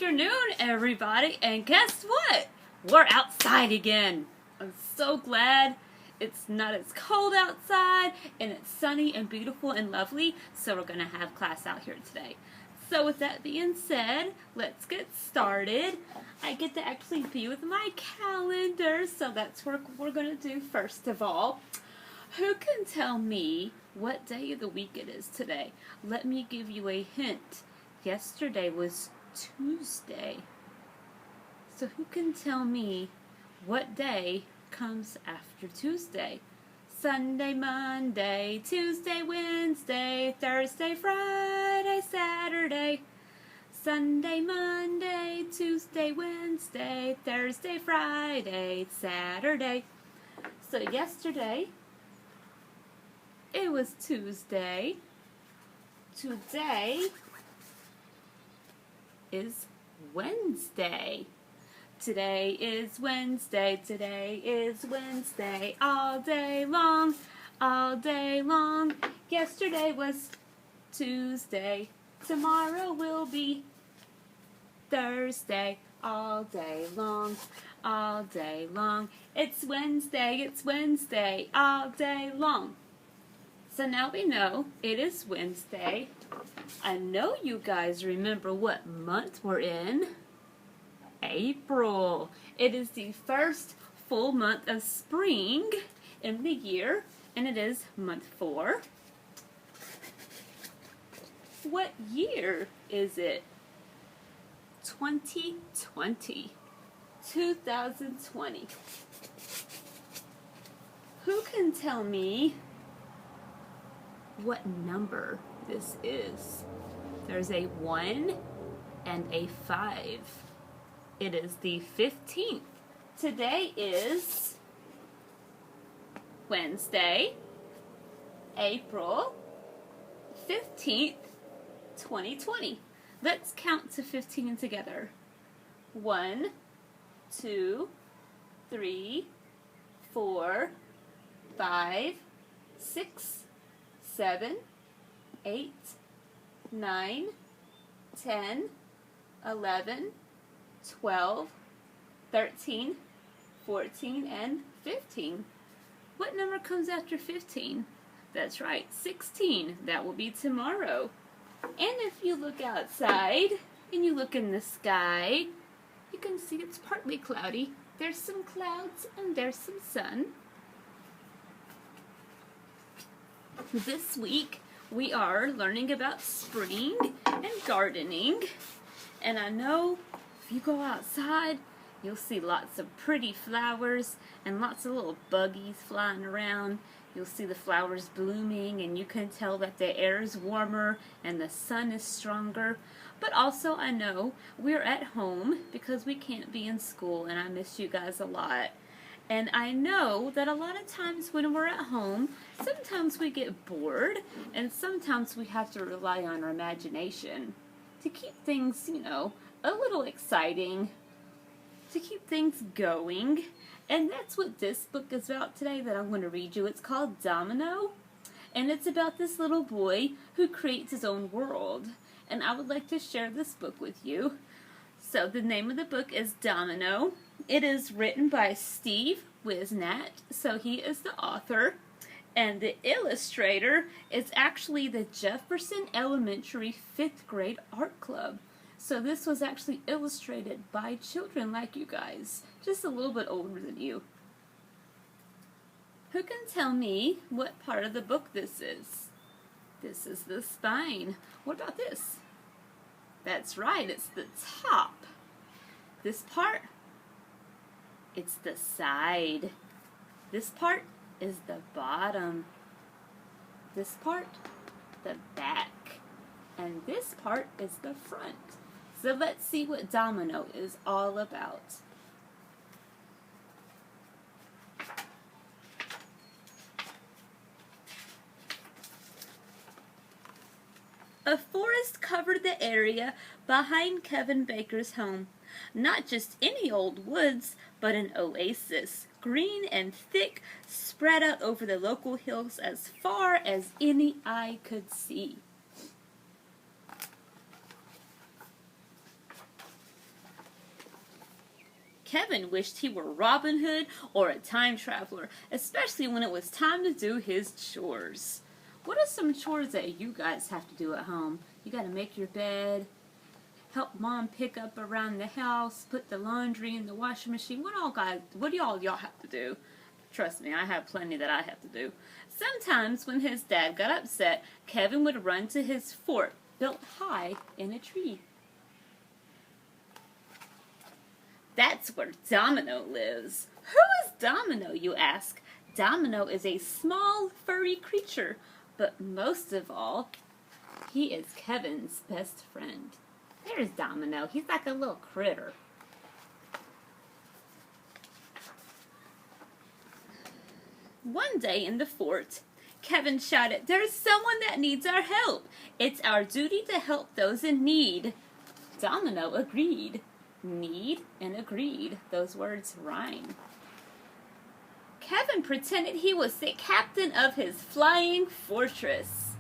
afternoon, everybody, and guess what? We're outside again. I'm so glad it's not as cold outside, and it's sunny and beautiful and lovely, so we're going to have class out here today. So with that being said, let's get started. I get to actually be with my calendar, so that's what we're going to do first of all. Who can tell me what day of the week it is today? Let me give you a hint. Yesterday was Tuesday. So who can tell me what day comes after Tuesday? Sunday, Monday, Tuesday, Wednesday, Thursday, Friday, Saturday. Sunday, Monday, Tuesday, Wednesday, Thursday, Friday, Saturday. So yesterday, it was Tuesday. Today is Wednesday. Today is Wednesday. Today is Wednesday. All day long. All day long. Yesterday was Tuesday. Tomorrow will be Thursday. All day long. All day long. It's Wednesday. It's Wednesday. All day long. So now we know it is Wednesday. I know you guys remember what month we're in. April. It is the first full month of spring in the year, and it is month 4. What year is it? 2020. 2020. Who can tell me what number this is? There's a 1 and a 5. It is the 15th. Today is Wednesday, April 15th, 2020. Let's count to 15 together. 1, 2, 3, 4, 5, 6, 7, 8, 9, 10, 11, 12, 13, 14, and 15. What number comes after 15? That's right, 16. That will be tomorrow. And if you look outside and you look in the sky, you can see it's partly cloudy. There's some clouds and there's some sun. This week we are learning about spring and gardening. And I know if you go outside, you'll see lots of pretty flowers and lots of little buggies flying around. You'll see the flowers blooming, and you can tell that the air is warmer and the sun is stronger. But also I know we're at home because we can't be in school, and I miss you guys a lot. And I know that a lot of times when we're at home, sometimes we get bored, and sometimes we have to rely on our imagination to keep things, a little exciting, to keep things going. And that's what this book is about today that I'm going to read you. It's called Domino, and it's about this little boy who creates his own world. And I would like to share this book with you. So the name of the book is Domino. It is written by Steve Whisnant, so he is the author. And the illustrator is actually the Jefferson Elementary 5th grade art club. So this was actually illustrated by children like you guys, just a little bit older than you. Who can tell me what part of the book this is? This is the spine. What about this? That's right, it's the top. This part, it's the side. This part is the bottom. This part, the back. And this part is the front. So let's see what Domino is all about. A forest covered the area behind Kevin Baker's home. Not just any old woods, but an oasis, green and thick, spread out over the local hills as far as any eye could see. Kevin wished he were Robin Hood or a time traveler, especially when it was time to do his chores. What are some chores that you guys have to do at home? You gotta make your bed, help mom pick up around the house, put the laundry in the washing machine. What do y'all have to do? Trust me, I have plenty that I have to do. Sometimes when his dad got upset, Kevin would run to his fort, built high in a tree. That's where Domino lives. Who is Domino, you ask? Domino is a small, furry creature, but most of all, he is Kevin's best friend. There's Domino. He's like a little critter. One day in the fort, Kevin shouted, "There's someone that needs our help. It's our duty to help those in need." Domino agreed. Need and agreed. Those words rhyme. Kevin pretended he was the captain of his flying fortress.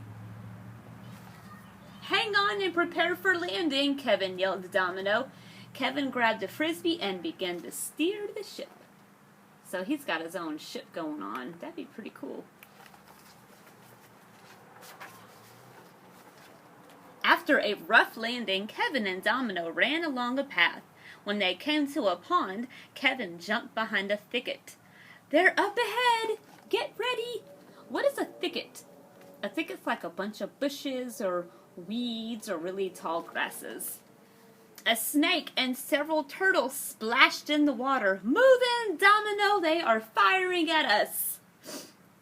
"Hang on and prepare for landing," Kevin yelled to Domino. Kevin grabbed a frisbee and began to steer the ship. So he's got his own ship going on. That'd be pretty cool. After a rough landing, Kevin and Domino ran along a path. When they came to a pond, Kevin jumped behind a thicket. "They're up ahead! Get ready!" What is a thicket? A thicket's like a bunch of bushes or weeds or really tall grasses. A snake and several turtles splashed in the water. "Move in, Domino! They are firing at us!"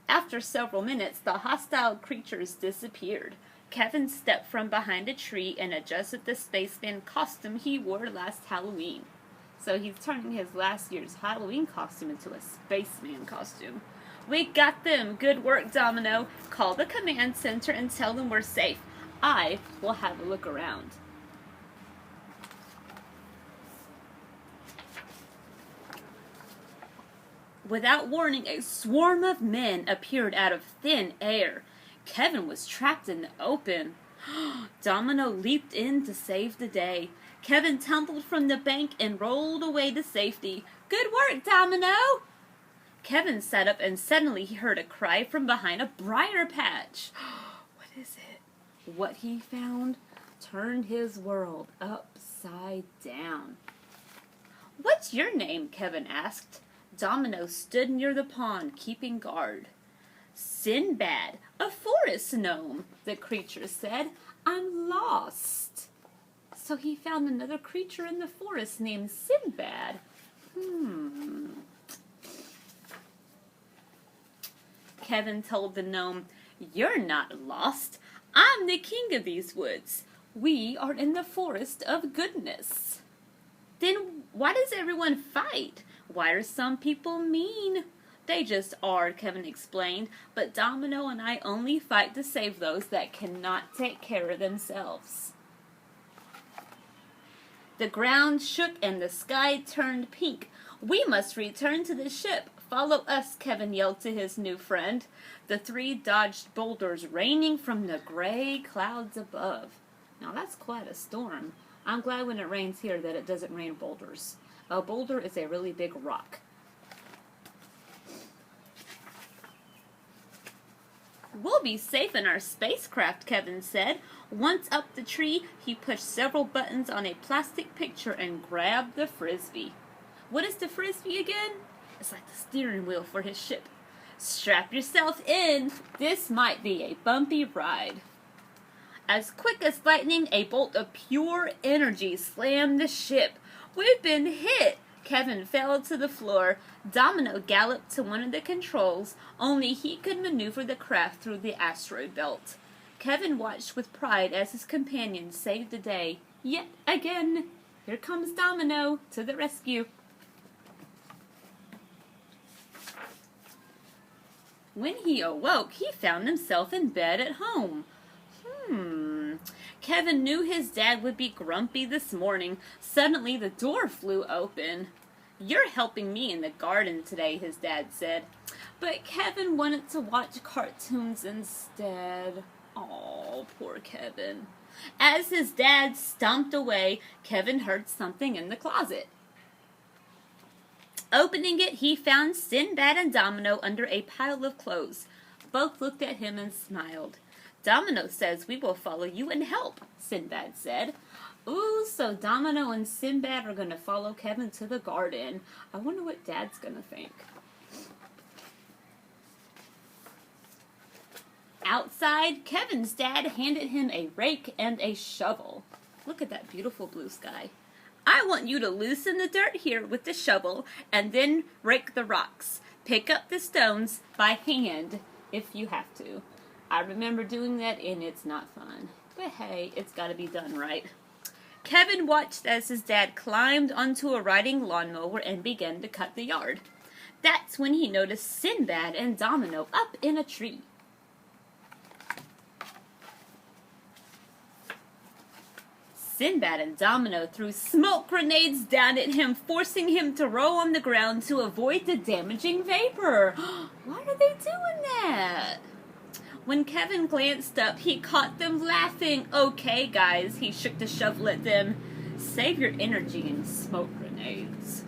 After several minutes, the hostile creatures disappeared. Kevin stepped from behind a tree and adjusted the spaceman costume he wore last Halloween. So he's turning his last year's Halloween costume into a spaceman costume. "We got them! Good work, Domino! Call the command center and tell them we're safe. I will have a look around." Without warning, a swarm of men appeared out of thin air. Kevin was trapped in the open. Domino leaped in to save the day. Kevin tumbled from the bank and rolled away to safety. "Good work, Domino!" Kevin sat up and suddenly he heard a cry from behind a briar patch. What is it? What he found turned his world upside down. "What's your name?" Kevin asked. Domino stood near the pond, keeping guard. "Sinbad, a forest gnome," the creature said. "I'm lost." So he found another creature in the forest named Sinbad. Kevin told the gnome, "You're not lost. I'm the king of these woods. We are in the forest of goodness." "Then why does everyone fight? Why are some people mean?" "They just are," Kevin explained, "but Domino and I only fight to save those that cannot take care of themselves." The ground shook and the sky turned pink. "We must return to the ship. Follow us," Kevin yelled to his new friend. The three dodged boulders raining from the gray clouds above. Now that's quite a storm. I'm glad when it rains here that it doesn't rain boulders. A boulder is a really big rock. "We'll be safe in our spacecraft," Kevin said. Once up the tree, he pushed several buttons on a plastic picture and grabbed the frisbee. What is the frisbee again? It's like the steering wheel for his ship. "Strap yourself in. This might be a bumpy ride." As quick as lightning, a bolt of pure energy slammed the ship. "We've been hit!" Kevin fell to the floor. Domino galloped to one of the controls. Only he could maneuver the craft through the asteroid belt. Kevin watched with pride as his companions saved the day. Yet again, here comes Domino to the rescue. When he awoke, he found himself in bed at home. Kevin knew his dad would be grumpy this morning. Suddenly, the door flew open. "You're helping me in the garden today," his dad said. But Kevin wanted to watch cartoons instead. Oh, poor Kevin. As his dad stomped away, Kevin heard something in the closet. Opening it, he found Sinbad and Domino under a pile of clothes. Both looked at him and smiled. Domino says we will follow you and help, Sinbad said. Ooh, so Domino and Sinbad are going to follow Kevin to the garden. I wonder what Dad's going to think. Outside, Kevin's dad handed him a rake and a shovel. Look at that beautiful blue sky. I want you to loosen the dirt here with the shovel and then rake the rocks. Pick up the stones by hand if you have to. I remember doing that and it's not fun. But hey, it's got to be done right. Kevin watched as his dad climbed onto a riding lawnmower and began to cut the yard. That's when he noticed Sinbad and Domino up in a tree. Sinbad and Domino threw smoke grenades down at him, forcing him to roll on the ground to avoid the damaging vapor. Why are they doing that? When Kevin glanced up, he caught them laughing. Okay, guys, he shook the shovel at them. Save your energy in smoke grenades.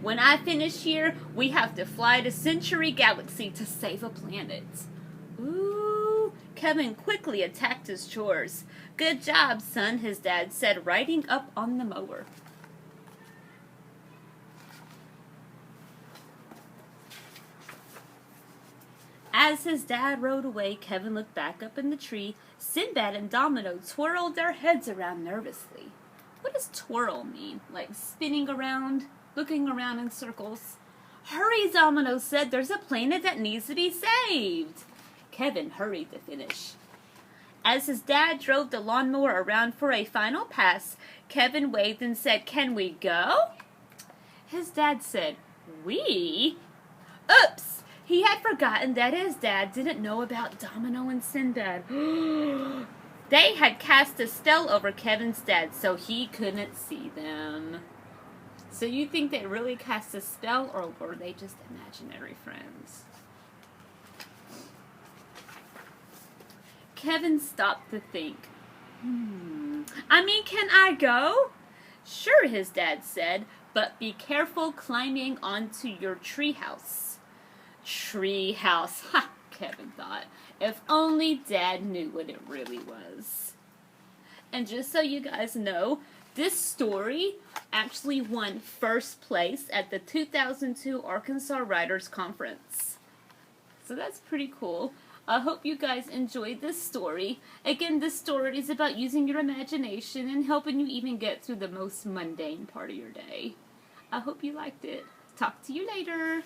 When I finish here, we have to fly to Century Galaxy to save a planet. Ooh, Kevin quickly attacked his chores. Good job, son, his dad said, riding up on the mower. As his dad rode away, Kevin looked back up in the tree. Sinbad and Domino twirled their heads around nervously. What does twirl mean? Like spinning around, looking around in circles? Hurry, Domino said, there's a planet that needs to be saved. Kevin hurried to finish. As his dad drove the lawnmower around for a final pass, Kevin waved and said, "Can we go?" His dad said, "We?" Oops! He had forgotten that his dad didn't know about Domino and Sinbad. They had cast a spell over Kevin's dad, so he couldn't see them. So you think they really cast a spell, or were they just imaginary friends? Kevin stopped to think. I mean, can I go? Sure, his dad said, but be careful climbing onto your treehouse. Treehouse, ha, Kevin thought. If only Dad knew what it really was. And just so you guys know, this story actually won first place at the 2002 Arkansas Writers Conference. So that's pretty cool. I hope you guys enjoyed this story. Again, this story is about using your imagination and helping you even get through the most mundane part of your day. I hope you liked it. Talk to you later.